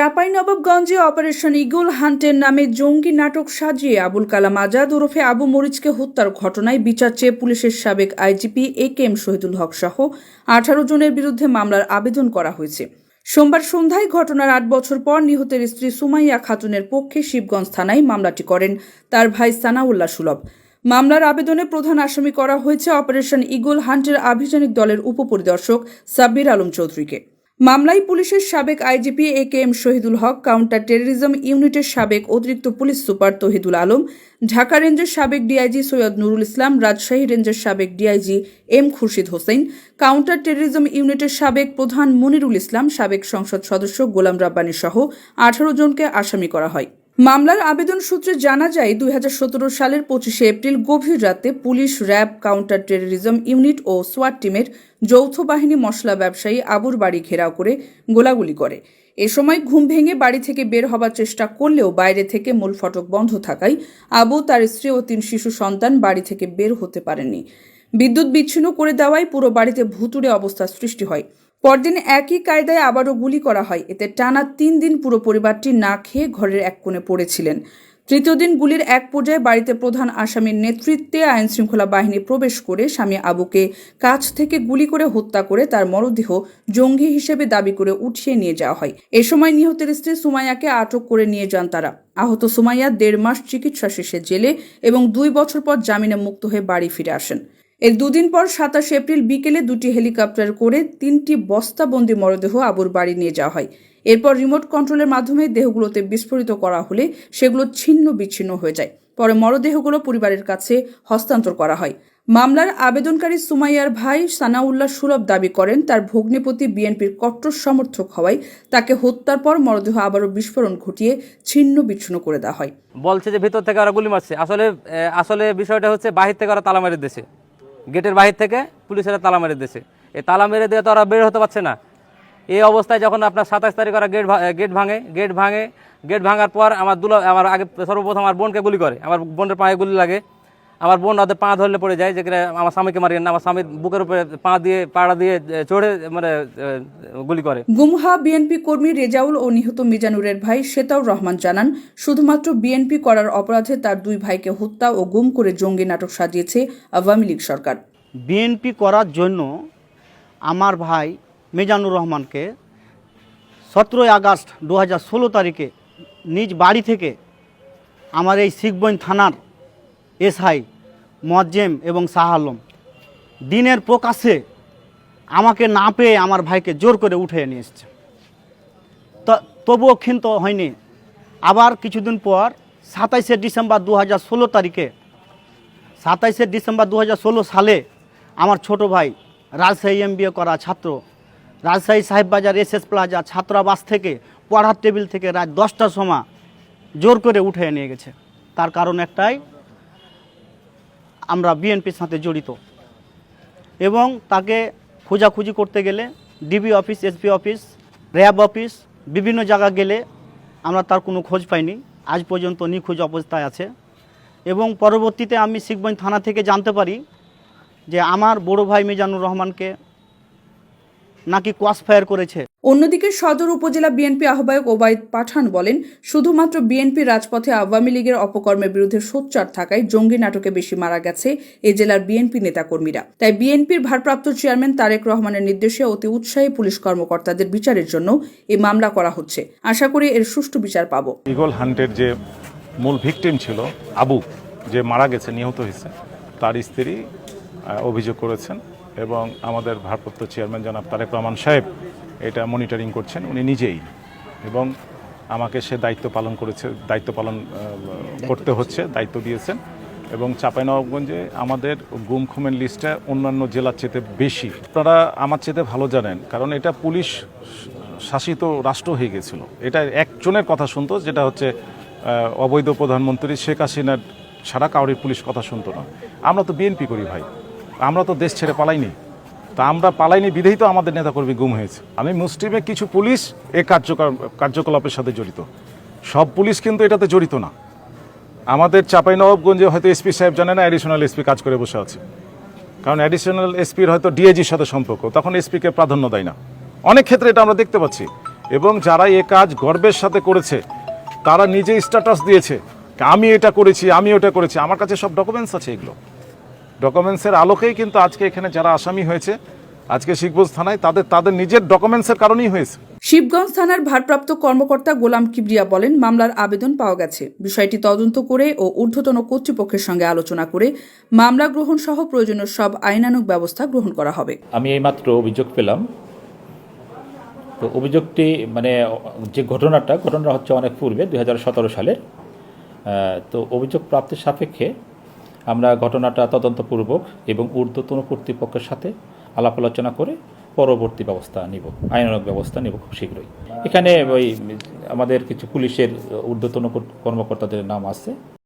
চাঁপাইনবাবগঞ্জে operation eagle হান্টের নামে জঙ্গি নাটক সাজিয়ে আবুল কালাম আজাদ ওরফে আবু মরিচকে হত্যার ঘটনায় বিচার চেয়ে পুলিশের সাবেক আইজিপি একেএম শহীদুল হক সহ 18 জনের বিরুদ্ধে মামলার আবেদন করা হয়েছে। সোমবার সন্ধ্যায় ঘটনার 8 বছর পর নিহতের স্ত্রী সুমাইয়া খাতুনের পক্ষে শিবগঞ্জ থানায় মামলাটি করেন তার ভাই সানাউল্লাহ সুলভ। মামলার আবেদনে প্রধান আসামি করা হয়েছে অপারেশন ইগল হান্টের আভিযানিক দলের উপপরিদর্শক সাব্বির আলম চৌধুরীকে। মামলায় পুলিশের সাবেক IGP AKM Shahidul Haque, counter terrorism ইউনিটের সাবেক অতিরিক্ত পুলিশ সুপার তহিদুল আলম, ঢাকা রেঞ্জের সাবেক ডিআইজি সৈয়দ নুরুল ইসলাম, রাজশাহী রেঞ্জের সাবেক DIG M Khurshid Hossain, counter terrorism ইউনিটের সাবেক প্রধান মনিরুল ইসলাম, সাবেক সংসদ সদস্য গোলাম রাব্বানী সহ 18 জনকে আসামি করা হয়। মামলার আবেদন সূত্রে জানা যায় 2017 সালের 25 এপ্রিল গভীর রাতে police, RAB, counter terrorism unit ও সোয়াট টিমের যৌথ বাহিনী মশলা ব্যবসায়ী আবুর বাড়ি ঘেরাও করে গোলাগুলি করে। এ সময় ঘুম ভেঙে বাড়ি থেকে বের হবার চেষ্টা করলেও বাইরে থেকে মূল ফটক বন্ধ থাকায় আবু, তার স্ত্রী ও 3 শিশু সন্তান বাড়ি থেকে বের হতে পারেননি। বিদ্যুৎ বিচ্ছিন্ন করে দেওয়ায় পুরো বাড়িতে ভুতুড়ে অবস্থার সৃষ্টি হয়। পরদিন একই কায়দায় আবারও গুলি করা হয়। এতে টানা 3 দিন পুরো পরিবারটি না খেয়ে ঘরের এক কোণে পড়েছিলেন। তৃতীয় দিন গুলির এক পর্যায়ে বাড়িতে প্রধান আসামির নেতৃত্বে আইনশৃঙ্খলা বাহিনী প্রবেশ করে স্বামী আবুকে কাছ থেকে গুলি করে হত্যা করে তার মরদেহ জঙ্গি হিসেবে দাবি করে উঠিয়ে নিয়ে যাওয়া হয়। এ সময় নিহতের স্ত্রী সুমাইয়াকে আটক করে নিয়ে যান তারা। আহত সুমাইয়া 1.5 মাস চিকিৎসা শেষে জেলে এবং 2 বছর পর জামিনে মুক্ত হয়ে বাড়ি ফিরে আসেন। এর 2 দিন পর 27 এপ্রিল বিকেলে 2টি হেলিকপ্টার করে 3টি বস্তাবন্দি মরদেহ আবুর বাড়ি নিয়ে যাওয়া হয়। এরপর রিমোট কন্ট্রোলের মাধ্যমে দেহগুলোতে বিস্ফোরিত করা হলে সেগুলো ছিন্ন বিচ্ছিন্ন হয়ে যায়। পরে মরদেহগুলো পরিবারের কাছে হস্তান্তর করা হয়। মামলার আবেদনকারী সুমাইয়ার ভাই সানাউল্লাহ সুলভ দাবি করেন তার ভগ্নিপতি বিএনপির কট্টর সমর্থক হওয়ায় তাকে হত্যার পর মরদেহ আবারও বিস্ফোরণ ঘটিয়ে ছিন্ন বিচ্ছিন্ন করে দেওয়া হয়। বলছে যে ভিতর থেকে ওরা গুলি মারছে, আসলে বিষয়টা হচ্ছে বাহির থেকে ওরা তালা মেরে দিয়েছে, গেটের বাহির থেকে পুলিশেরা তালা মেরে দিয়েছে। এই তালা মেরে দিয়ে তো ওরা বের হতে পারছে না। এই অবস্থায় যখন আপনার 27 তারিখ ওরা গেট ভাঙার পর আমার আগে সর্বপ্রথম আমার বোনকে গুলি করে, আমার বোনের পায়ে গুলি লাগে। আমার বোন ওদের পা ধরলে পড়ে যায়, যেখানে আমার স্বামীকে মারিয়ে না, আমার স্বামীর বুকের উপরে পাড়া দিয়ে চড়ে গুলি করে। গুমহা বিএনপি কর্মী রেজাউল ও নিহত মিজানুরের ভাই শেতাউর রহমান জানান, শুধুমাত্র বিএনপি করার অপরাধে তার 2 ভাইকে হত্যা ও গুম করে জঙ্গি নাটক সাজিয়েছে আওয়ামী লীগ সরকার। বিএনপি করার জন্য আমার ভাই মিজানুর রহমানকে 17 আগস্ট 2016 তারিখে নিজ বাড়ি থেকে আমার এই শিবগঞ্জ থানার এসআই মোয়াজ্জেম এবং শাহ আলম দিনের প্রকাশ্যে আমাকে না পেয়ে আমার ভাইকে জোর করে উঠে নিয়ে এসছে। তবুও ক্ষিন্ত হয়নি। আবার কিছুদিন পর 27 ডিসেম্বর 2016 তারিখে 27 ডিসেম্বর 2016 সালে আমার ছোট ভাই রাজশাহী MBA করা ছাত্র রাজশাহী সাহেববাজার SS প্লাজা ছাত্রাবাস থেকে পড়ার টেবিল থেকে রাত 10টার সময় জোর করে উঠে নিয়ে গেছে। তার কারণ একটাই, আমরা বিএনপির সাথে জড়িত। এবং তাকে খোঁজাখুঁজি করতে গেলে DB office, SP office, RAB office, বিভিন্ন জায়গা গেলে আমরা তার কোনো খোঁজ পাইনি। আজ পর্যন্ত নিখোঁজ অবস্থায় আছে। এবং পরবর্তীতে আমি শিবগঞ্জ থানা থেকে জানতে পারি যে আমার বড় ভাই মিজানুর রহমানকে নাকি ক্রসফায়ার করেছে। অন্যদিকে সদর উপজেলা বিএনপি আহ্বায়ক ওবায়দ পাঠান বলেন, শুধুমাত্র বিএনপি রাজপথে আওয়ামী লীগের অপকর্মের বিরুদ্ধে সোচ্চার থাকায় জঙ্গি নাটকে বেশি মারা গেছে এ জেলার বিএনপি নেতাকর্মীরা। তাই বিএনপির ভারপ্রাপ্ত চেয়ারম্যান তারেক রহমানের নির্দেশে অতি উৎসাহী পুলিশ কর্মকর্তাদের বিচারের জন্য এই মামলা করা হচ্ছে। আশা করি এর সুষ্ঠু বিচার পাব। ইগল হান্টের যে মূল ভিকটিম ছিল আবু, যে মারা গেছে, নিহত হয়েছে, তার স্ত্রী অভিযোগ করেছেন এবং আমাদের ভারপ্রাপ্ত চেয়ারম্যান জনাব তারেক রহমান সাহেব এটা মনিটরিং করছেন উনি নিজেই, এবং আমাকে সে দায়িত্ব পালন করতে হচ্ছে, দায়িত্ব দিয়েছেন। এবং চাঁপাইনবাবগঞ্জে আমাদের গুম খুমের লিস্টটা অন্যান্য জেলার চেয়ে বেশি। আপনারা আমার চেয়ে ভালো জানেন, কারণ এটা পুলিশ শাসিত রাষ্ট্র হয়ে গেছিল। এটা একজনের কথা শুনতো, যেটা হচ্ছে অবৈধ প্রধানমন্ত্রী শেখ হাসিনার ছাড়া কাউরির পুলিশ কথা শুনতো না। আমরা তো বিএনপি করি ভাই, আমরা তো দেশ ছেড়ে পালাইনি। তা আমরা পালাইনি বিধেই তো আমাদের নেতাকর্মী গুম হয়েছে। আমি মুসলিমে কিছু পুলিশ এই কার্যকলাপের সাথে জড়িত, সব পুলিশ কিন্তু এটাতে জড়িত না। আমাদের চাঁপাইনবাবগঞ্জে হয়তো SP সাহেব জানে না, অ্যাডিশনাল SP কাজ করে বসে আছে, কারণ অ্যাডিশনাল SPর হয়তো DIGর সাথে সম্পর্ক, তখন SP কে প্রাধান্য দেয় না। অনেক ক্ষেত্রে এটা আমরা দেখতে পাচ্ছি। এবং যারা এ কাজ গর্বের সাথে করেছে তারা নিজে স্ট্যাটাস দিয়েছে, আমি এটা করেছি, আমি ওটা করেছি। আমার কাছে সব ডকুমেন্টস আছে। এগুলো ডকুমেন্টসের আলোকেই কিন্তু আজকে এখানে যারা আসামি হয়েছে আজকে শিখগঞ্জ থানায়, তাদের নিজের ডকুমেন্টসের কারণেই হয়েছে। শিবগঞ্জ থানার ভারপ্রাপ্ত কর্মকর্তা গোলাম কিবরিয়া বলেন, মামলার আবেদন পাওয়া গেছে, বিষয়টি তদন্ত করে ও ঊর্ধ্বতন কর্তৃপক্ষের সঙ্গে আলোচনা করে মামলা গ্রহণ সহ প্রয়োজনীয় সব আইনানুগ ব্যবস্থা গ্রহণ করা হবে। আমি এইমাত্র অভিযোগ পেলাম। তো অভিযোগটি মানে যে ঘটনাটা হচ্ছে অনেক পূর্বে 2017 সালের। তো অভিযোগ প্রাপ্তির সাপেক্ষে আমরা ঘটনাটা তদন্তপূর্বক এবং ঊর্ধ্বতন কর্তৃপক্ষের সাথে আলাপ আলোচনা করে পরবর্তী ব্যবস্থা নিব, আইনানুগ ব্যবস্থা নিব খুব শীঘ্রই। এখানে ওই আমাদের কিছু পুলিশের ঊর্ধ্বতন কর্মকর্তাদের নাম আছে।